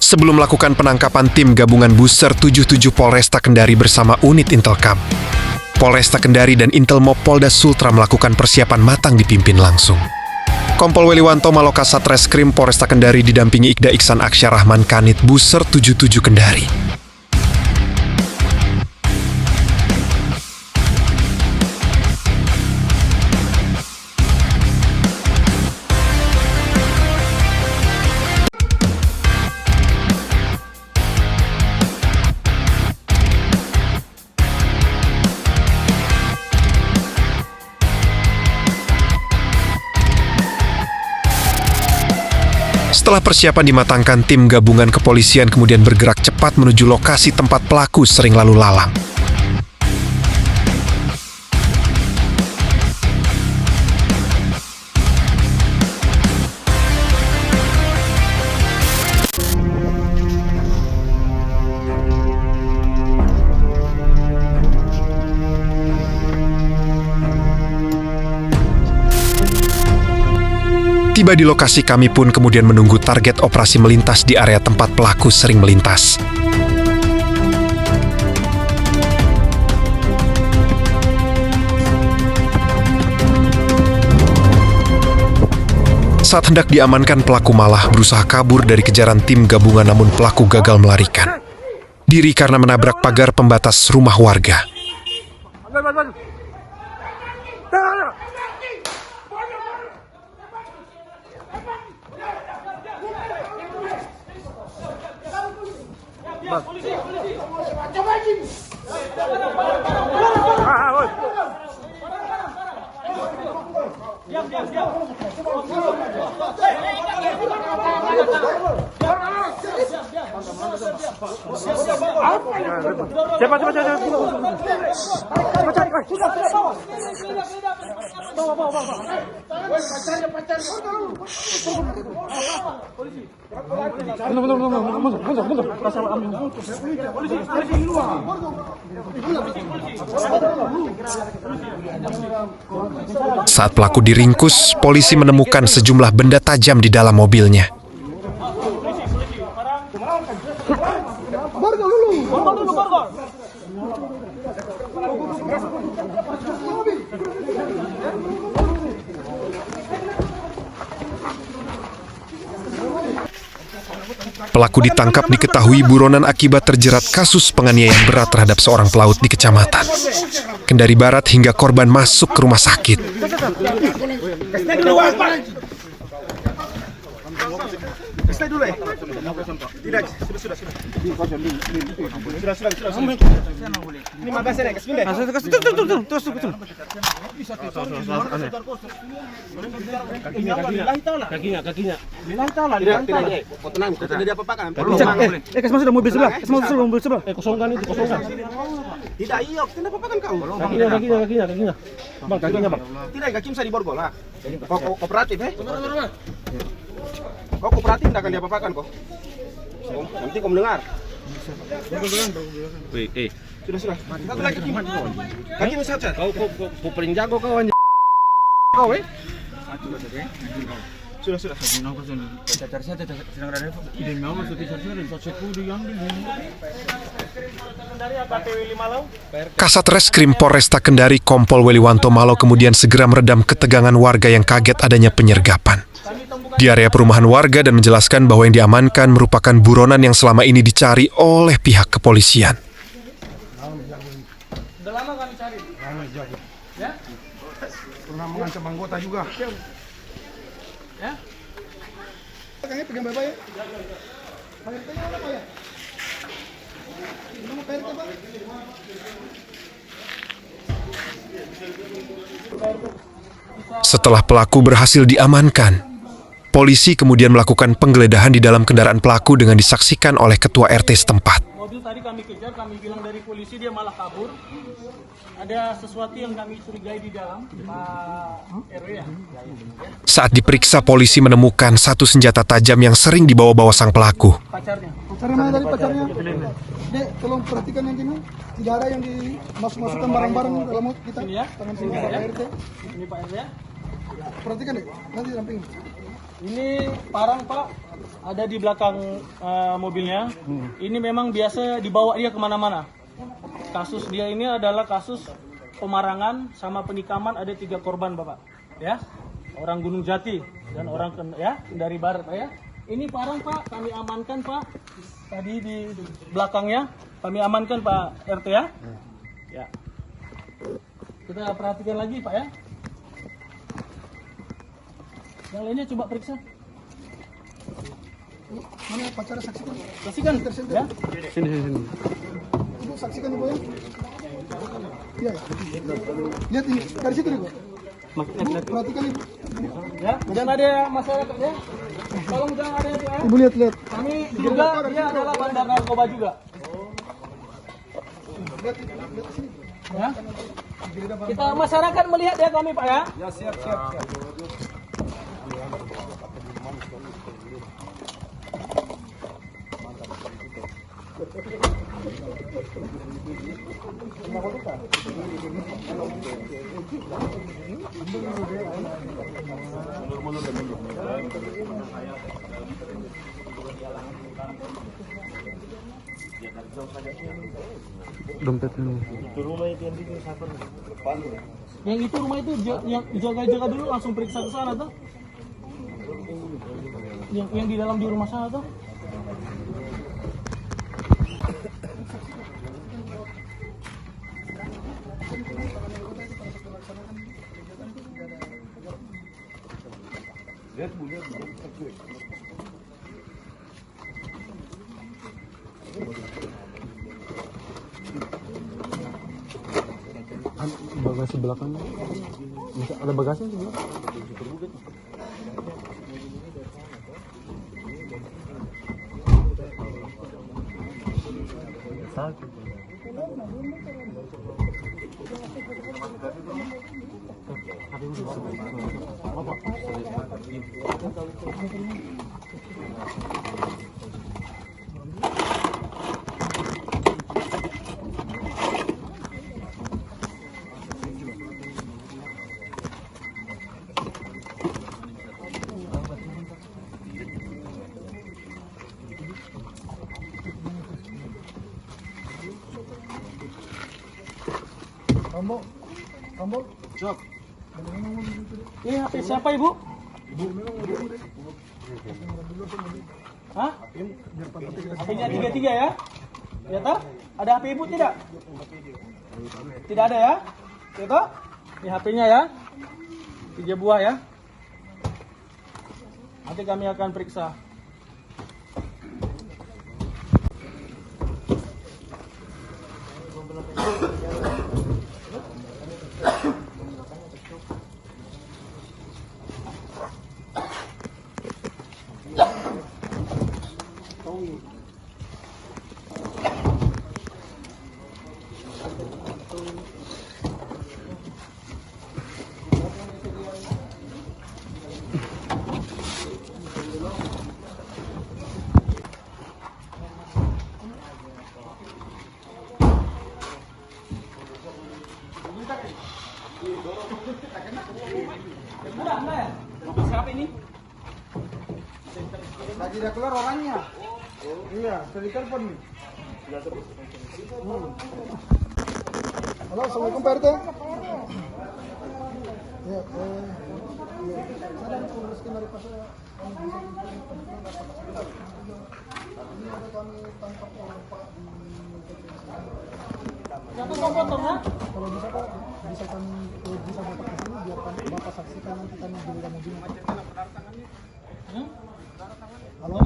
Sebelum melakukan penangkapan, tim gabungan Buser 77 Polresta Kendari bersama unit Intelkam, Polresta Kendari dan Intelmob Polda Sultra melakukan persiapan matang dipimpin langsung. Kompol Weliwanto Maloka Satreskrim Polresta Kendari didampingi Ikda Iksan Aksyar Rahman Kanit Buser 77 Kendari. Setelah persiapan dimatangkan, tim gabungan kepolisian kemudian bergerak cepat menuju lokasi tempat pelaku sering lalu lalang. Tiba di lokasi, kami pun kemudian menunggu target operasi melintas di area tempat pelaku sering melintas. Saat hendak diamankan, pelaku malah berusaha kabur dari kejaran tim gabungan, namun pelaku gagal melarikan diri karena menabrak pagar pembatas rumah warga. Saat pelaku diringkus, polisi menemukan sejumlah benda tajam di dalam mobilnya. Pelaku ditangkap diketahui buronan akibat terjerat kasus penganiayaan berat terhadap seorang pelaut di kecamatan Kendari Barat hingga korban masuk ke rumah sakit. Kosongkan itu, kosongkan. Tidak, iya, kenapa apakan kau? Kakinya. Bang, kakinya, Bang. Tidak, kaki bisa diborgol lah. Kau kooperatif, Kau kooperatif tidak akan diapa-apakan kok. Nanti kau mendengar. Sudah. Satu lagi kaki saja. Kau paling jago kau anjing. Kau Sudah. Kasat Reskrim Polresta Kendari Kompol Weliwanto Malo kemudian segera meredam ketegangan warga yang kaget adanya penyergapan di area perumahan warga dan menjelaskan bahwa yang diamankan merupakan buronan yang selama ini dicari oleh pihak kepolisian. Udah lama kami cari. Ya? Pernah mengancam anggota juga. Ya? Kayaknya pegang berapa ya? PRT-nya mana Pak ya? Nama PRT Pak? Setelah pelaku berhasil diamankan, polisi kemudian melakukan penggeledahan di dalam kendaraan pelaku dengan disaksikan oleh ketua RT setempat. Mobil tadi kami kejar, kami bilang dari polisi, dia malah kabur. Ada sesuatu yang kami curigai di dalam, Pak RW ya. Saat diperiksa, polisi menemukan satu senjata tajam yang sering dibawa-bawa sang pelaku. Pacarnya. Pacarnya mana tadi pacarnya? Dek, tolong perhatikan nanti nih. Tidak ada yang dimasukkan barang-barang dalam mobil kita. Ini ya. Tangan sini Pak RT. Ini Pak RW ya. Perhatikan deh, nanti dampingin. Ini parang Pak, ada di belakang mobilnya. Ini memang biasa dibawa dia kemana-mana. Kasus dia ini adalah kasus pemarangan sama penikaman, ada 3 korban Bapak. Ya, orang Gunung Jati dan orang dari Barat ya. Ini parang Pak, kami amankan Pak. Tadi di belakangnya kami amankan Pak RT ya. Ya. Kita perhatikan lagi Pak ya. Yang lainnya coba periksa. Mana pacara saksikan? Saksikan ya. Sini. Ibu saksikan ibu ya. Iya. Lihat ini dari situ ibu. Perhatikan ibu. Ya, jangan ada masyarakat ya. Tolong jangan ada ya. Ibu lihat. Kami juga dia adalah bandar narkoba juga. Ya. Kita masyarakat melihat ya kami Pak ya. Ya, siap. Yang itu rumah itu yang jaga dulu langsung periksa ke sana tuh. Yang di dalam di rumah sana tuh. Bagasi belakang. Ada bagasi sebelah. Rambo. Cok. Ini HP siapa Ibu? Hah? HP-nya 33 ya? Ya toh? Ada HP Ibu tidak? Tidak ada ya? Ya toh? Ini HP-nya ya? 3 buah ya? Nanti kami akan periksa. Mobil siapa ini? Lagi udah keluar orangnya. Iya, sudah telepon nih. Halo, assalamualaikum Pak RT. Ya, saya dan penguruskan dari pasar. Ini ada kami tangkap orang Pak di Siapa mau potong ya? kalau bisa Pak, bisa kami bisa bapak ke sini biar kami bapak saksikan nanti kami di dalam mobil. Halo.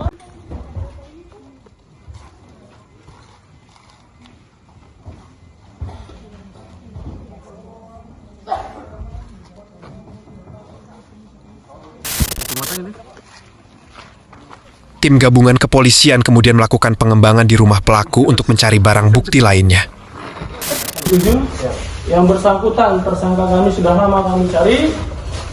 Tim gabungan kepolisian kemudian melakukan pengembangan di rumah pelaku untuk mencari barang bukti lainnya. Yang bersangkutan, tersangka kami sudah lama kami cari,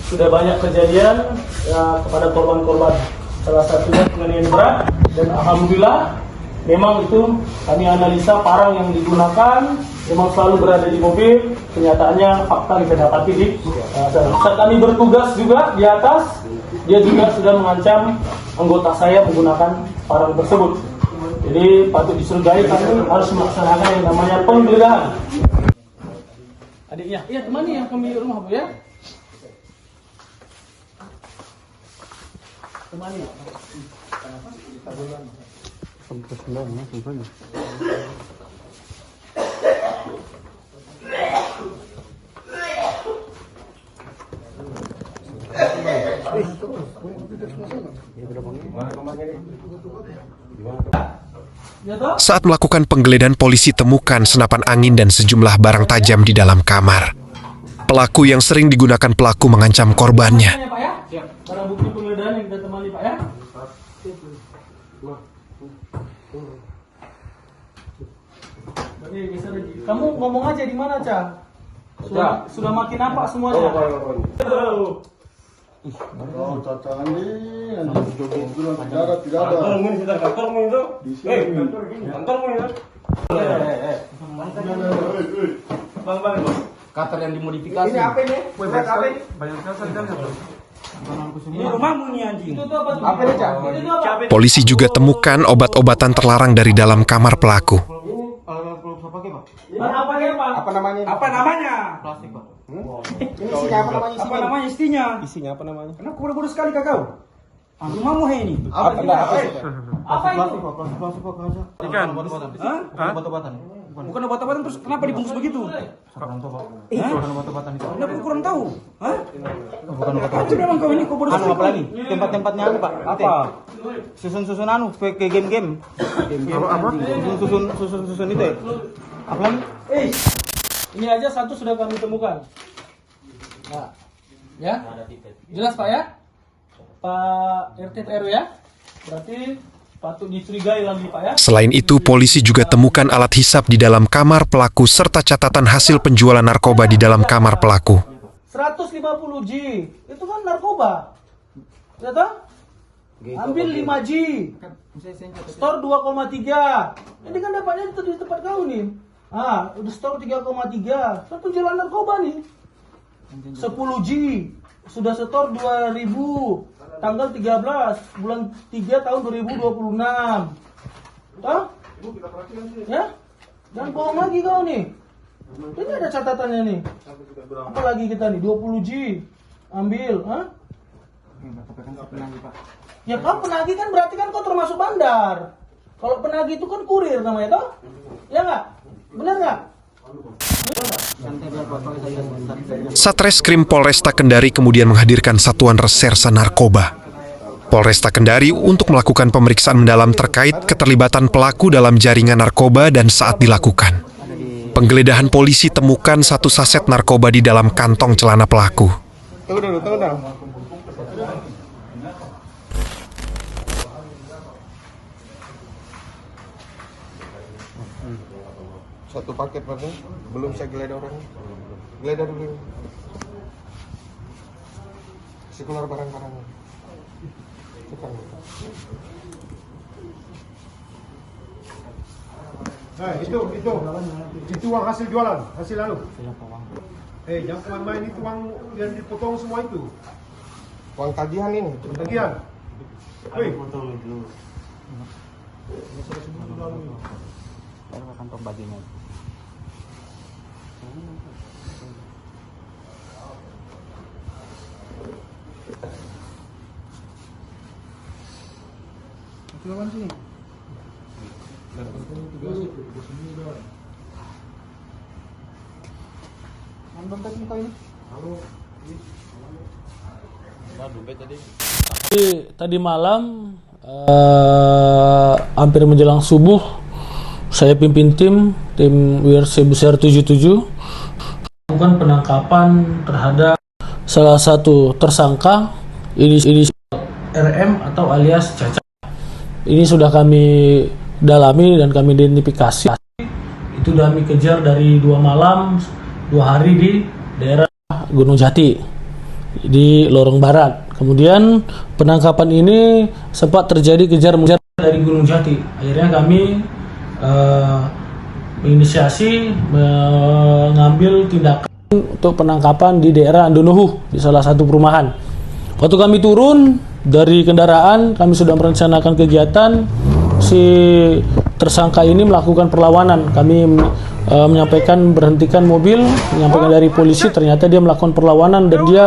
sudah banyak kejadian ya, kepada korban-korban. Salah satunya penganiayaan berat, dan alhamdulillah memang itu kami analisa parang yang digunakan memang selalu berada di mobil. Kenyataannya fakta kita dapati di saat kami bertugas juga di atas, dia juga sudah mengancam anggota saya menggunakan parang tersebut. Jadi patut dicurigai kami harus melaksanakan yang namanya penggeledahan. Adiknya, iya temani yang pemilik rumah Bu ya. Temani. Saat melakukan penggeledahan, polisi temukan senapan angin dan sejumlah barang tajam di dalam kamar. Pelaku yang sering digunakan pelaku mengancam korbannya. Ya, Pak ya? Siap. Barang bukti penggeledahan yang kita temani Pak ya. Kamu ngomong aja di mana, Cah? Sudah makin nampak semuanya. Oh, Tata ini joget bilang tidak ada. Cutter yang dimodifikasi. Ini apa ini? Berat apa ini? Ini rumahmu nih anjing. Itu apa tuh? Apa ini, Cak? Itu apa? Polisi juga temukan obat-obatan terlarang dari dalam kamar pelaku. Apa ya, Pak? Apa namanya? Apa namanya? Ini isinya apa namanya? Apa namanya istinya? Isinya apa namanya? Kenapa bodoh sekali kakau? Rumahmu he ini. Apa itu? Apa itu? Ikan. Hah? Bukan obat-obatan terus kenapa dibungkus begitu? Kenapa kurang tahu? Hah? Bukan obat-obatan. Memang kau ini kau bodoh sekali. Apa lagi? Tempat-tempatnya anu, Pak. Apa? Susun-susun anu ke game-game. Apa? Susun itu. Apa lagi? Ini aja satu sudah kami temukan. Nah, ya? Jelas Pak ya? Pak RT RW ya? Berarti patut dicurigai lagi Pak ya? Selain itu, polisi juga temukan alat hisap di dalam kamar pelaku serta catatan hasil penjualan narkoba di dalam kamar pelaku. 150 G, itu kan narkoba. Ya toh? Ambil 5 G. Store 2,3. Ini kan dapatnya di tempat kau nih. Udah store 3,3. Kan penjualan narkoba nih. 10 G. Sudah setor 2000. Tanggal 13 bulan 3 tahun 2026. Toh? Ya? Jangan bohong lagi kau nih. Ini ada catatannya nih. Apa lagi kita nih? 20 G. Ambil, Ya kau penagih kan berarti kan kau termasuk bandar. Kalau penagih itu kan kurir namanya toh? Ya enggak? Benar enggak? Satreskrim Polresta Kendari kemudian menghadirkan Satuan Reserse Narkoba Polresta Kendari untuk melakukan pemeriksaan mendalam terkait keterlibatan pelaku dalam jaringan narkoba dan saat dilakukan penggeledahan polisi temukan 1 saset narkoba di dalam kantong celana pelaku. Tunggu dulu. Satu paket Pak, belum saya geledah orangnya. Geledah dulu. Kasih keluar barang-barangnya. Nah, itu uang hasil jualan, hasil lalu. Jangan main-main itu uang yang dipotong semua itu. Uang tagihan ini. Tagihan. Wih. Kantong baginya. Lawan sini. Tadi malam hampir menjelang subuh saya pimpin tim WRC Besar 77 melakukan penangkapan terhadap salah satu tersangka ini RM atau alias Caca. Ini sudah kami dalami dan kami identifikasi. Itu kami kejar dari 2 malam 2 hari di daerah Gunung Jati di Lorong Barat. Kemudian penangkapan ini sempat terjadi kejar-mengejar dari Gunung Jati. Akhirnya kami menginisiasi mengambil tindakan untuk penangkapan di daerah Andonuhu di salah satu perumahan. Waktu kami turun dari kendaraan, kami sudah merencanakan kegiatan. Si tersangka ini melakukan perlawanan. Kami menyampaikan berhentikan mobil, menyampaikan dari polisi, ternyata dia melakukan perlawanan dan dia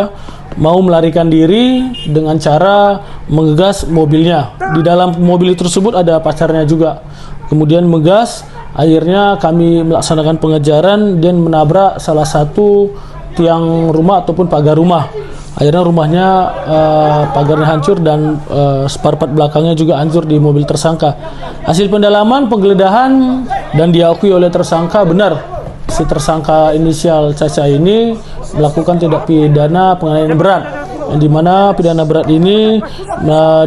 mau melarikan diri dengan cara menggas mobilnya. Di dalam mobil tersebut ada pacarnya juga. Kemudian menggas, akhirnya kami melaksanakan pengejaran dan menabrak salah satu tiang rumah ataupun pagar rumah. Akhirnya rumahnya pagarnya hancur dan spare part belakangnya juga hancur di mobil tersangka. Hasil pendalaman penggeledahan dan diakui oleh tersangka benar si tersangka inisial Caca ini melakukan tindak pidana penganiayaan berat, yang dimana pidana berat ini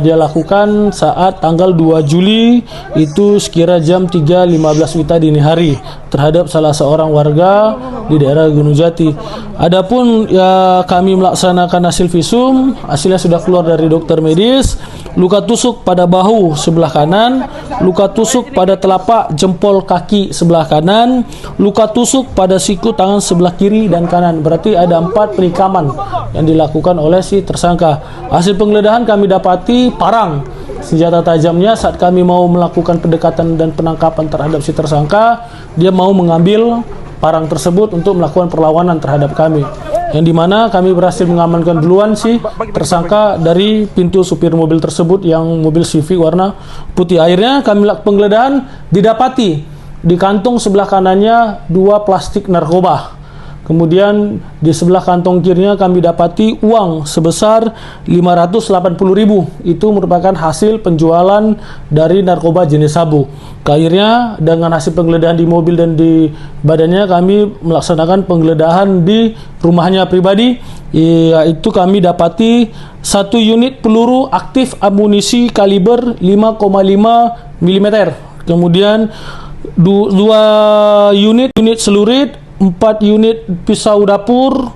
dia lakukan saat tanggal 2 Juli itu sekira jam 3.15 WITA dini hari terhadap salah seorang warga di daerah Gunung Jati. Adapun ya, kami melaksanakan hasil visum, hasilnya sudah keluar dari dokter medis. Luka tusuk pada bahu sebelah kanan, luka tusuk pada telapak jempol kaki sebelah kanan, luka tusuk pada siku tangan sebelah kiri dan kanan. Berarti ada 4 penikaman yang dilakukan oleh si tersangka. Hasil penggeledahan kami dapati parang senjata tajamnya. Saat kami mau melakukan pendekatan dan penangkapan terhadap si tersangka, dia mau mengambil parang tersebut untuk melakukan perlawanan terhadap kami, yang dimana kami berhasil mengamankan duluan si tersangka dari pintu supir mobil tersebut yang mobil Civic warna putih. Akhirnya kami lakukan penggeledahan, didapati di kantung sebelah kanannya 2 plastik narkoba. Kemudian di sebelah kantong kirinya kami dapati uang sebesar 580.000. Itu merupakan hasil penjualan dari narkoba jenis sabu. Akhirnya dengan hasil penggeledahan di mobil dan di badannya, kami melaksanakan penggeledahan di rumahnya pribadi, yaitu kami dapati 1 unit peluru aktif amunisi kaliber 5,5 mm. Kemudian 2 unit celurit, 4 unit pisau dapur,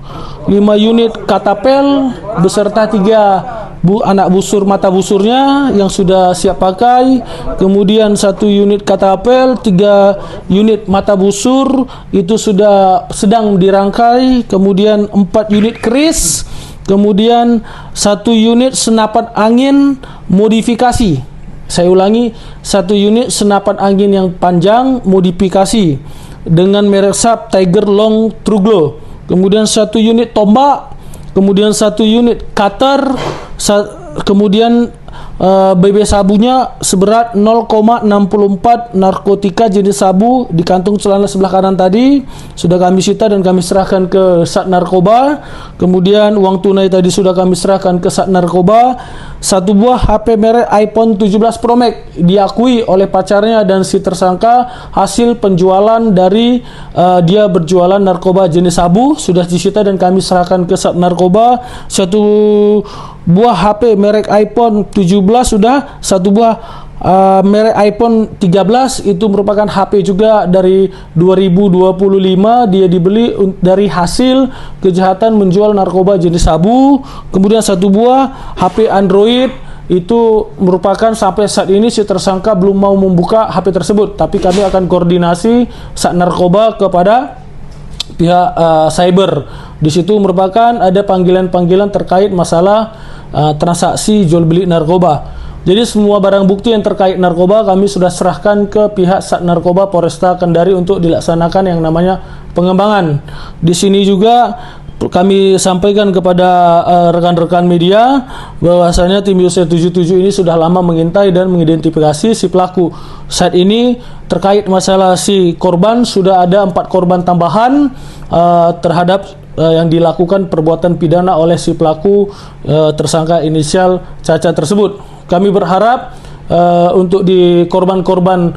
5 unit katapel beserta 3 anak busur mata busurnya yang sudah siap pakai. Kemudian 1 unit katapel, 3 unit mata busur itu sudah sedang dirangkai. Kemudian 4 unit keris, kemudian 1 unit senapan angin modifikasi. Saya ulangi, 1 unit senapan angin yang panjang modifikasi dengan merek Sharp Tiger Long True Glow. Kemudian 1 unit tombak, kemudian 1 unit cutter, kemudian BB sabunya seberat 0,64 narkotika jenis sabu di kantung celana sebelah kanan tadi sudah kami sita dan kami serahkan ke Sat Narkoba. Kemudian uang tunai tadi sudah kami serahkan ke Sat Narkoba. 1 buah HP merek iPhone 17 Pro Max diakui oleh pacarnya dan si tersangka hasil penjualan dari dia berjualan narkoba jenis sabu sudah disita dan kami serahkan ke Sat Narkoba. 1 buah HP merek iPhone 17 sudah, 1 buah merek iPhone 13 itu merupakan HP juga dari 2025, dia dibeli dari hasil kejahatan menjual narkoba jenis sabu. Kemudian 1 buah HP Android itu merupakan sampai saat ini si tersangka belum mau membuka HP tersebut, tapi kami akan koordinasi Sat Narkoba kepada pihak cyber. Di situ merupakan ada panggilan-panggilan terkait masalah transaksi jual beli narkoba. Jadi semua barang bukti yang terkait narkoba kami sudah serahkan ke pihak Sat Narkoba Polresta Kendari untuk dilaksanakan yang namanya pengembangan. Di sini juga kami sampaikan kepada rekan-rekan media bahwasanya tim Yosef 77 ini sudah lama mengintai dan mengidentifikasi si pelaku. Saat ini terkait masalah si korban sudah ada 4 korban tambahan terhadap yang dilakukan perbuatan pidana oleh si pelaku tersangka inisial Caca tersebut. Kami berharap untuk di korban-korban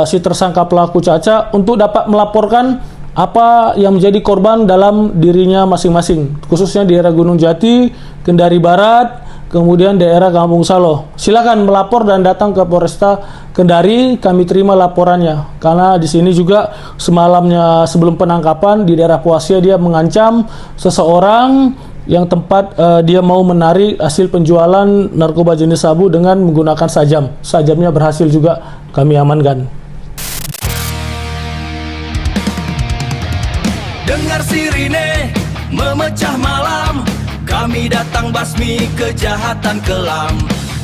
si tersangka pelaku Caca untuk dapat melaporkan apa yang menjadi korban dalam dirinya masing-masing, khususnya di daerah Gunung Jati, Kendari Barat, kemudian daerah Kampung Saloh. Silakan melapor dan datang ke Polresta Kendari, kami terima laporannya. Karena di sini juga semalamnya sebelum penangkapan di daerah Puasia dia mengancam seseorang yang tempat dia mau menarik hasil penjualan narkoba jenis sabu dengan menggunakan sajam. Sajamnya berhasil juga kami amankan. Dengar sirine memecah malam. kami datang basmi kejahatan kelam.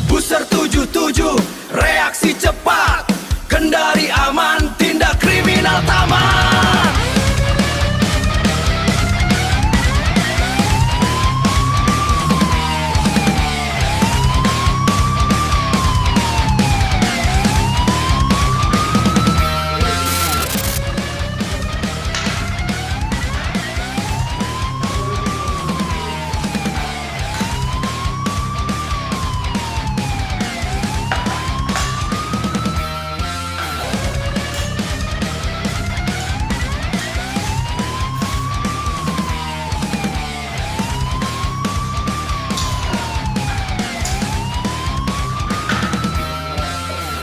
Booster 77, reaksi cepat, Kendari aman, tindak kriminal taman.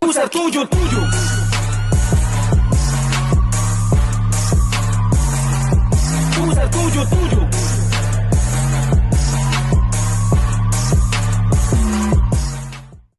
Booster 77